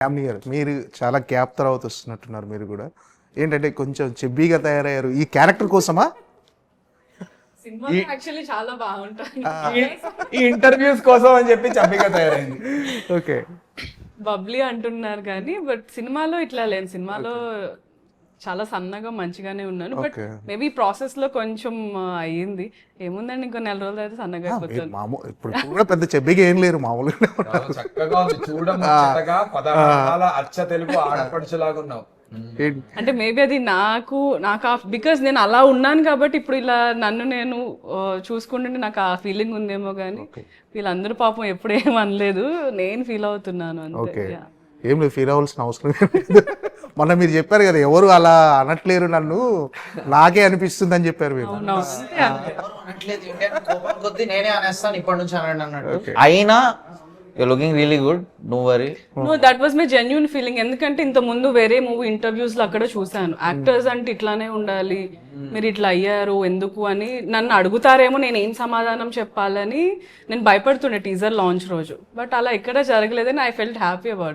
Family గారు మీరు చాలా గ్యాప్ తర్వాత వస్తున్నట్టున్నారు. మీరు కూడా ఏంటంటే కొంచెం చెబ్బీగా తయారయ్యారు ఈ క్యారెక్టర్ కోసమా? సినిమా యాక్చువల్లీ చాలా బాగుంటుంది. ఈ ఇంటర్వ్యూస్ కోసం అని చెప్పి చబ్బిగా తయారైంది. ఓకే, బబ్లీ అంటున్నారు కానీ బట్ సినిమాలో ఇట్లా లేను. సినిమాలో చాలా సన్నగా మంచిగానే ఉన్నాను. But Okay. మేబీ ప్రాసెస్ లో కొంచెం అయ్యింది. ఏముందండి, ఇంకో నెల రోజులు అయితే సన్నగా అయిపోతాను. మామూలు ఇప్పుడు కూడా పెద్ద చెబ్బీగా ఏం లేరు, మామూలుగా చాలా చక్కగా ఉంది, చూడముచ్చటగా 16 అచ్చ తెలుగు ఆడపడుచులాగా ఉన్నావు. అంటే మేబీ అది నాకు బికాస్ నేను అలా ఉన్నాను కాబట్టి ఇప్పుడు ఇలా నన్ను నేను చూసుకుంటుంటే నాకు ఆ ఫీలింగ్ ఉందేమో కానీ వీళ్ళందరూ పాపం ఎప్పుడు ఏం అనలేదు, నేను ఫీల్ అవుతున్నాను అంతే. ఓకే, ఏం లేదు, ఫీల్ అవ్వాల్సిన అవసరం లేదు. మొన్న మీరు చెప్పారు కదా, ఎవరు అలా అనట్లేరు నన్ను, నాకే అనిపిస్తుంది అని చెప్పారు మీరు. అనట్లేదు, కోపం కొద్దీ నేనే అనేస్తాను ఇప్పటి నుంచి అనండి అన్నట్టు. అయినా you looking really good, no worry. No, that was my genuine feeling. ఎందుకంటే ఇంత ముందు వేరే మూవీ ఇంటర్వ్యూస్ లో అక్కడ చూసాను, యాక్టర్స్ అంటే ఇట్లానే ఉండాలి, మీరు ఇట్లా అయ్యారు ఎందుకు అని నన్ను అడుగుతారేమో, నేను ఏం సమాధానం చెప్పాలని నేను భయపడుతుండే టీజర్ లాంచ్ రోజు. బట్ అలా ఎక్కడ జరగలేదని ఐ ఫెల్ట్ హ్యాపీ అబౌట్.